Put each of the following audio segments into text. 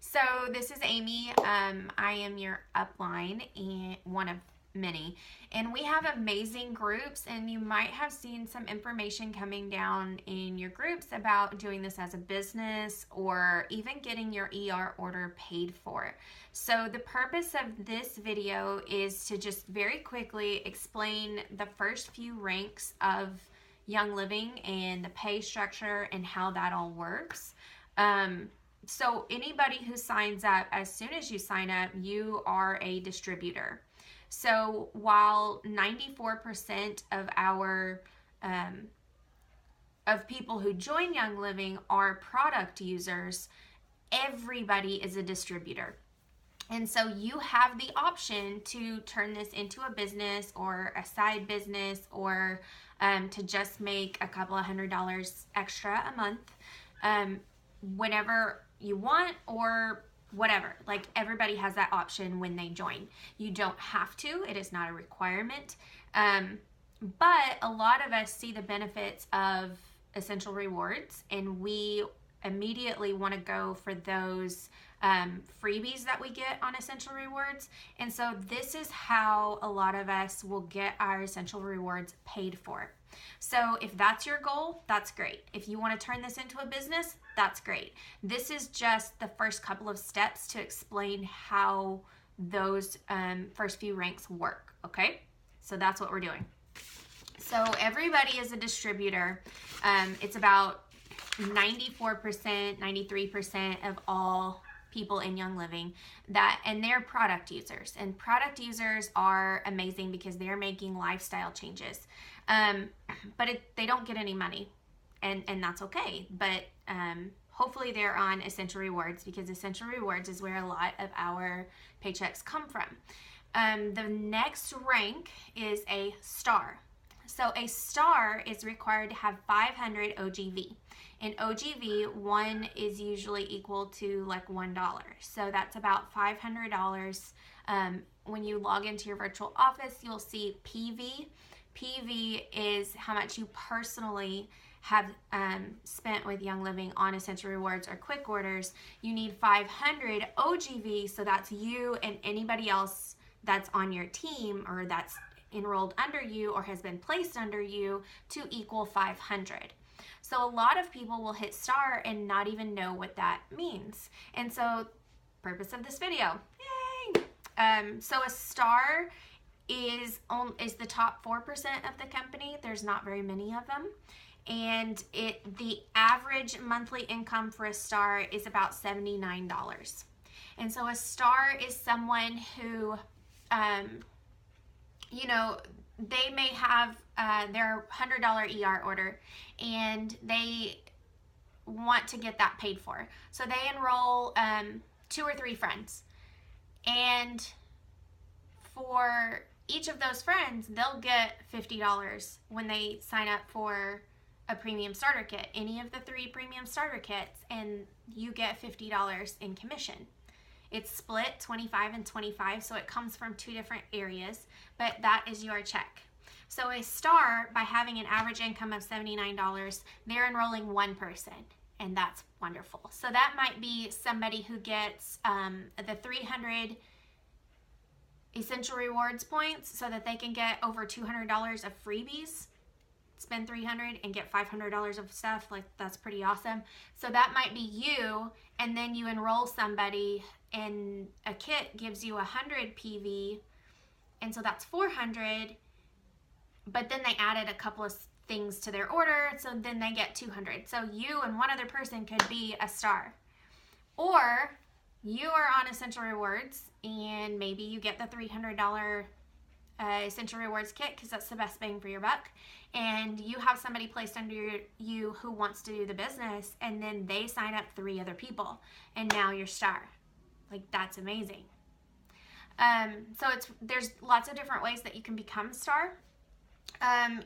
So this is Amy. I am your upline and one of many. And we have amazing groups, and you might have seen some information coming down in your groups about doing this as a business or even getting your ER order paid for. So the purpose of this video is to just very quickly explain the first few ranks of Young Living and the pay structure and how that all works. So anybody who signs up, as soon as you sign up, you are a distributor. So while 94% of our of people who join Young Living are product users, everybody is a distributor. And so you have the option to turn this into a business or a side business, or to just make a couple of $100 extra a month whenever you want, or whatever. Like, everybody has that option when they join. You don't have to, it is not a requirement. But a lot of us see the benefits of Essential Rewards, and we immediately want to go for those freebies that we get on Essential Rewards. And so this is how a lot of us will get our Essential Rewards paid for. So if that's your goal, that's great. If you want to turn this into a business, that's great. This is just the first couple of steps to explain how those first few ranks work, okay? So that's what we're doing. So everybody is a distributor. It's about 94%, 93% of all people in Young Living and they're product users. And product users are amazing because they're making lifestyle changes. But they don't get any money, and that's okay. But hopefully they're on Essential Rewards, because Essential Rewards is where a lot of our paychecks come from. The next rank is a star. So a star is required to have 500 OGV. And OGV, one is usually equal to like $1. So that's about $500. When you log into your virtual office, you'll see PV. PV is how much you personally have spent with Young Living on Essential Rewards or quick orders. You need 500 OGV, so that's you and anybody else that's on your team or that's enrolled under you or has been placed under you to equal 500. So a lot of people will hit star and not even know what that means. And so, purpose of this video, yay! So a star is the top 4% of the company. There's not very many of them. And the average monthly income for a star is about $79. And so a star is someone who, they may have their $100 ER order and they want to get that paid for. So they enroll 2 or 3 friends. And for each of those friends, they'll get $50 when they sign up for a premium starter kit, any of the 3 premium starter kits, and you get $50 in commission. It's split 25 and 25, so it comes from 2 different areas, but that is your check. So a star, by having an average income of $79, they're enrolling 1 person, and that's wonderful. So that might be somebody who gets the 300 Essential Rewards points so that they can get over $200 of freebies. Spend $300 and get $500 of stuff. Like, that's pretty awesome. So that might be you, and then you enroll somebody and a kit gives you 100 PV, and so that's 400, but then they added a couple of things to their order, so then they get 200. So you and one other person could be a star. Or you are on Essential Rewards and maybe you get the $300 Essential Rewards kit because that's the best bang for your buck, and you have somebody placed under you who wants to do the business, and then they sign up 3 other people, and now you're star. Like, that's amazing. So there's lots of different ways that you can become star.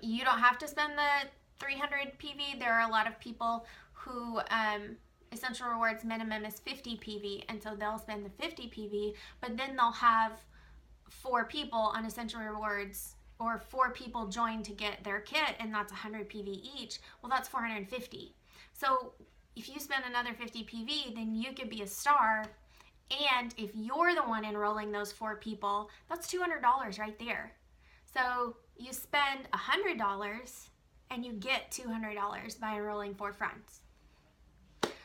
You don't have to spend the 300 PV. There are a lot of people who Essential Rewards minimum is 50 PV, and so they'll spend the 50 PV, but then they'll have 4 people on Essential Rewards, or 4 people join to get their kit, and that's 100 PV each. Well, that's 450. So if you spend another 50 PV, then you could be a star And if you're the one enrolling those 4 people, that's $200 right there. So you spend $100 and you get $200 by enrolling 4 friends.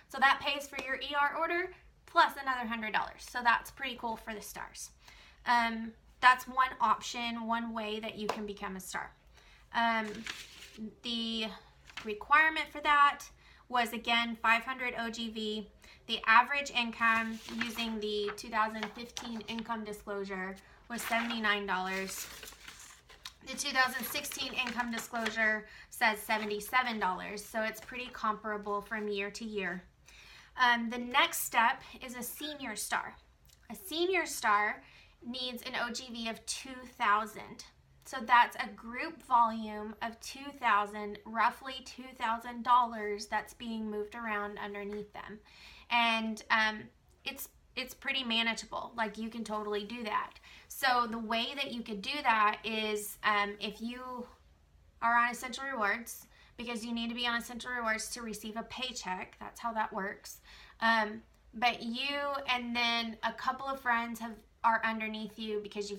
So that pays for your ER order plus another $100. So that's pretty cool for the stars. That's one option, one way that you can become a star. The requirement for that was, again, 500 OGV. The average income using the 2015 income disclosure was $79. The 2016 income disclosure says $77, so it's pretty comparable from year to year. The next step is a senior star. A senior star needs an OGV of 2,000. So that's a group volume of 2,000, roughly $2,000 that's being moved around underneath them. And it's pretty manageable. Like, you can totally do that. So the way that you could do that is if you are on Essential Rewards, because you need to be on Essential Rewards to receive a paycheck. That's how that works. But you and then a couple of friends are underneath you because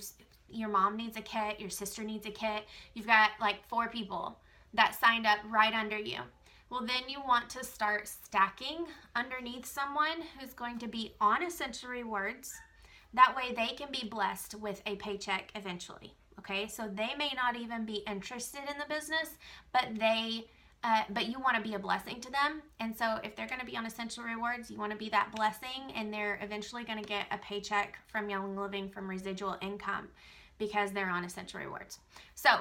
your mom needs a kit, your sister needs a kit. You've got like 4 people that signed up right under you. Well, then you want to start stacking underneath someone who's going to be on Essential Rewards. That way they can be blessed with a paycheck eventually. Okay, so they may not even be interested in the business, but you want to be a blessing to them. And so if they're going to be on Essential Rewards, you want to be that blessing, and they're eventually going to get a paycheck from Young Living from residual income because they're on Essential Rewards. So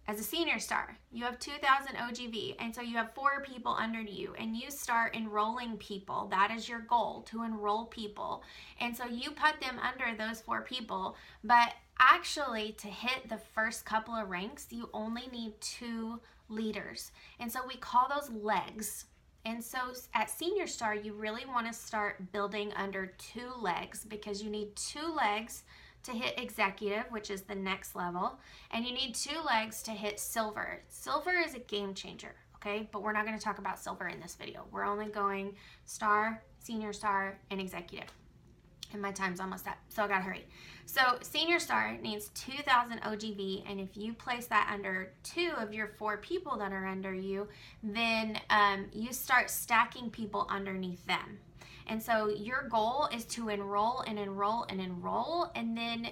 as a senior star, you have 2,000 OGV, and so you have 4 people under you, and you start enrolling people. That is your goal, to enroll people. And so you put them under those 4 people, but actually to hit the first couple of ranks, you only need 2 leaders. And so we call those legs. And so at Senior Star, you really want to start building under 2 legs, because you need 2 legs to hit executive, which is the next level, and you need 2 legs to hit silver. Silver is a game changer, okay? But we're not going to talk about silver in this video. We're only going star, senior star, and executive. And my time's almost up, so I gotta hurry. So senior star needs 2,000 OGV, and if you place that under 2 of your 4 people that are under you, then you start stacking people underneath them. And so your goal is to enroll and enroll and enroll, and then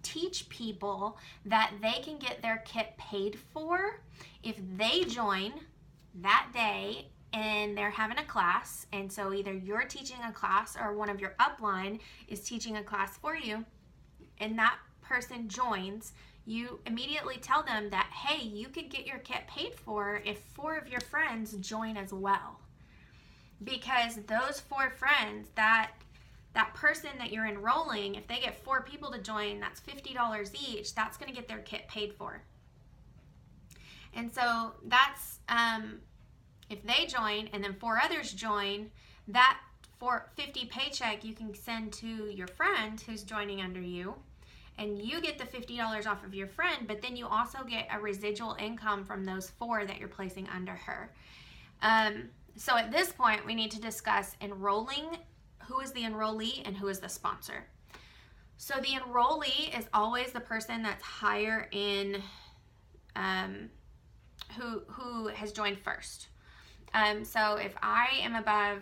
teach people that they can get their kit paid for if they join that day and they're having a class. And so either you're teaching a class or one of your upline is teaching a class for you, and that person joins. You immediately tell them that, hey, you could get your kit paid for if 4 of your friends join as well. Because those 4 friends, that person that you're enrolling, if they get 4 people to join, that's $50 each. That's going to get their kit paid for. And so that's, if they join and then 4 others join, that $50 paycheck you can send to your friend who's joining under you, and you get the $50 off of your friend, but then you also get a residual income from those 4 that you're placing under her. So at this point, we need to discuss enrolling, who is the enrollee and who is the sponsor. So the enrollee is always the person that's higher in, who has joined first. So if I am above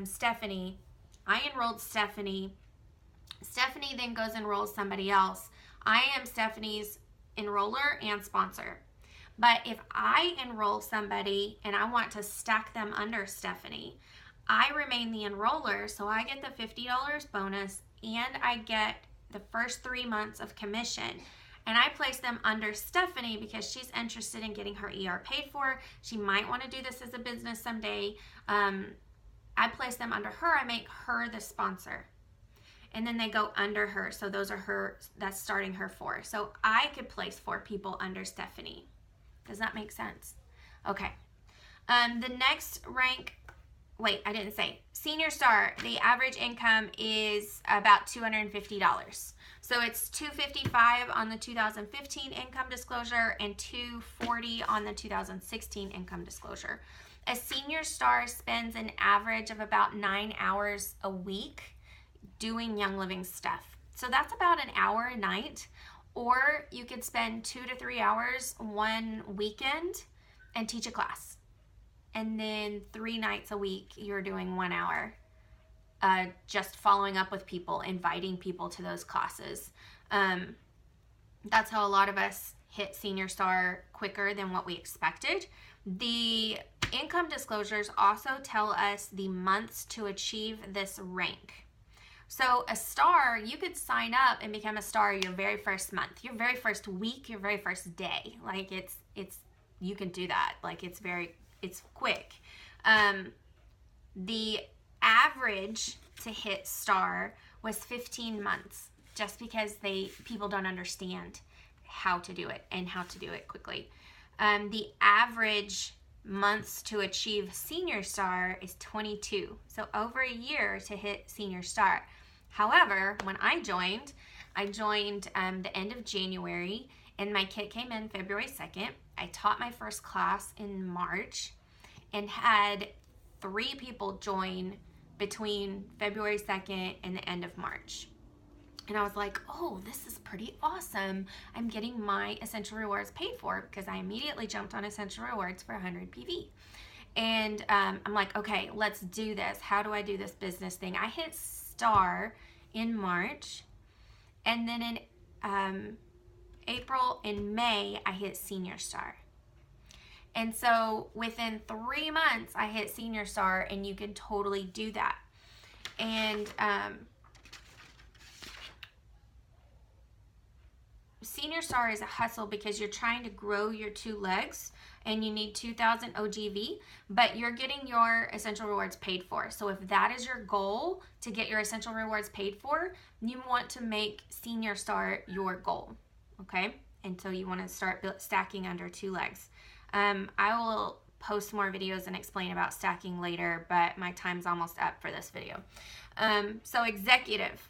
Stephanie, I enrolled Stephanie. Stephanie then goes and enrolls somebody else. I am Stephanie's enroller and sponsor. But if I enroll somebody and I want to stack them under Stephanie, I remain the enroller, so I get the $50 bonus and I get the first 3 months of commission. And I place them under Stephanie because she's interested in getting her ER paid for. She might want to do this as a business someday. I place them under her. I make her the sponsor. And then they go under her. So those are her, that's starting her 4. So I could place 4 people under Stephanie. Does that make sense? Okay. The next rank, wait, I didn't say. Senior Star, the average income is about $250. So it's $255 on the 2015 income disclosure and $240 on the 2016 income disclosure. A Senior Star spends an average of about 9 hours a week doing Young Living stuff. So that's about an hour a night, or you could spend 2 to 3 hours one weekend and teach a class. And then 3 nights a week, you're doing 1 hour, just following up with people, inviting people to those classes. That's how a lot of us hit Senior Star quicker than what we expected. The income disclosures also tell us the months to achieve this rank. So a star, you could sign up and become a star your very first month, your very first week, your very first day. Like it's you can do that. Like it's quick. The average to hit star was 15 months, just because people don't understand how to do it and how to do it quickly. The average months to achieve Senior Star is 22, so over a year to hit Senior Star. However, when I joined the end of January, and my kit came in February 2nd. I taught my first class in March and had 3 people join between February 2nd and the end of March. And I was like, oh, this is pretty awesome. I'm getting my Essential Rewards paid for, because I immediately jumped on Essential Rewards for 100 PV. And I'm like, okay, let's do this. How do I do this business thing? I hit Star in March, and then in April and May, I hit Senior Star. And so within 3 months, I hit Senior Star, and you can totally do that. And Senior Star is a hustle because you're trying to grow your 2 legs, and you need 2,000 OGV, but you're getting your Essential Rewards paid for. So if that is your goal, to get your Essential Rewards paid for, you want to make Senior Star your goal, okay? And so you want to start stacking under 2 legs. I will post more videos and explain about stacking later, but my time's almost up for this video. So executive.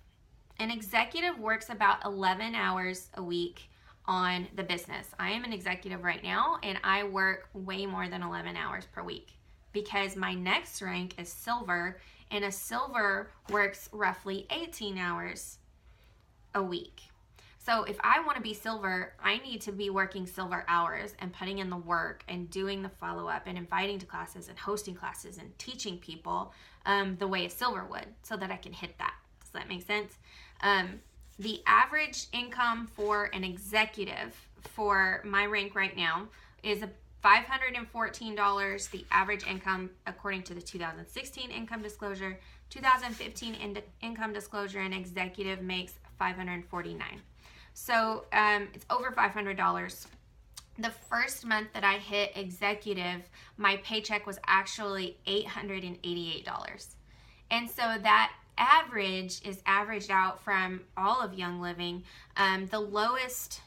An executive works about 11 hours a week on the business. I am an executive right now, and I work way more than 11 hours per week, because my next rank is silver, and a silver works roughly 18 hours a week. So if I want to be silver, I need to be working silver hours and putting in the work and doing the follow-up and inviting to classes and hosting classes and teaching people the way a silver would, so that I can hit that. Does that make sense? The average income for an executive for my rank right now is $514. The average income, according to the 2016 income disclosure, 2015 income disclosure, an executive makes $549. So it's over $500. The first month that I hit executive, my paycheck was actually $888. And so that average is averaged out from all of Young Living. The lowest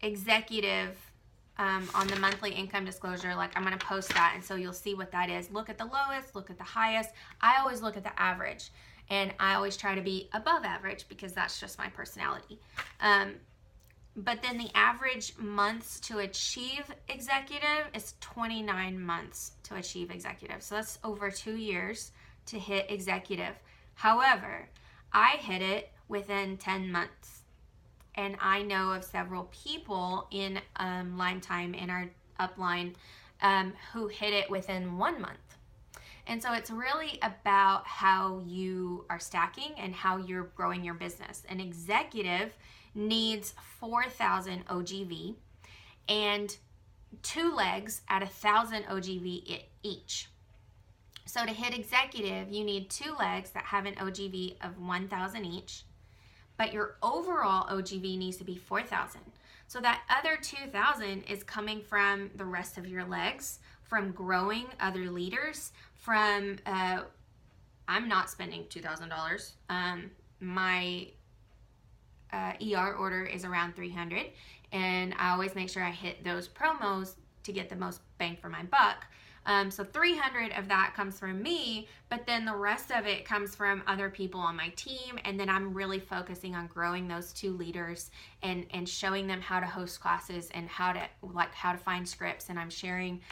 executive on the monthly income disclosure, like I'm going to post that, and so you'll see what that is. Look at the lowest, look at the highest. I always look at the average, and I always try to be above average, because that's just my personality. But then the average months to achieve executive is 29 months to achieve executive. So that's over 2 years to hit executive. However, I hit it within 10 months. And I know of several people in Lime Time, in our upline, who hit it within 1 month. And so it's really about how you are stacking and how you're growing your business. An executive needs 4,000 OGV and 2 legs at 1,000 OGV each. So to hit executive, you need 2 legs that have an OGV of 1,000 each, but your overall OGV needs to be 4,000. So that other 2,000 is coming from the rest of your legs, from growing other leaders, from, I'm not spending $2,000. My ER order is around $300, and I always make sure I hit those promos to get the most bang for my buck. So 300 of that comes from me, but then the rest of it comes from other people on my team. And then I'm really focusing on growing those 2 leaders and showing them how to host classes and how to find scripts. And I'm sharing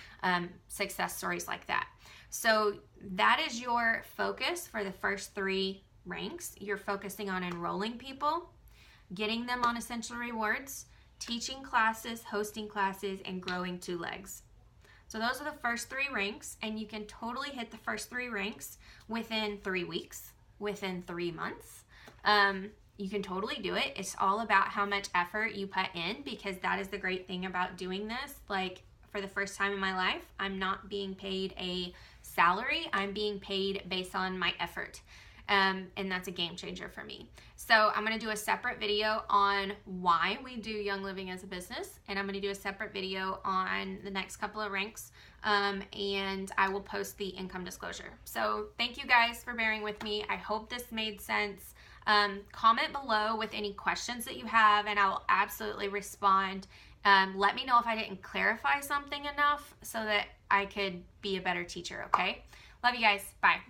success stories like that. So that is your focus for the first 3 ranks, you're focusing on enrolling people, getting them on Essential Rewards, teaching classes, hosting classes, and growing 2 legs. So those are the first 3 ranks, and you can totally hit the first 3 ranks within 3 weeks, within 3 months. You can totally do it. It's all about how much effort you put in, because that is the great thing about doing this. Like, for the first time in my life, I'm not being paid a salary. I'm being paid based on my effort. And that's a game changer for me. So I'm going to do a separate video on why we do Young Living as a business, and I'm going to do a separate video on the next couple of ranks, and I will post the income disclosure. So thank you guys for bearing with me. I hope this made sense. Comment below with any questions that you have, and I will absolutely respond. Let me know if I didn't clarify something enough so that I could be a better teacher, okay? Love you guys. Bye.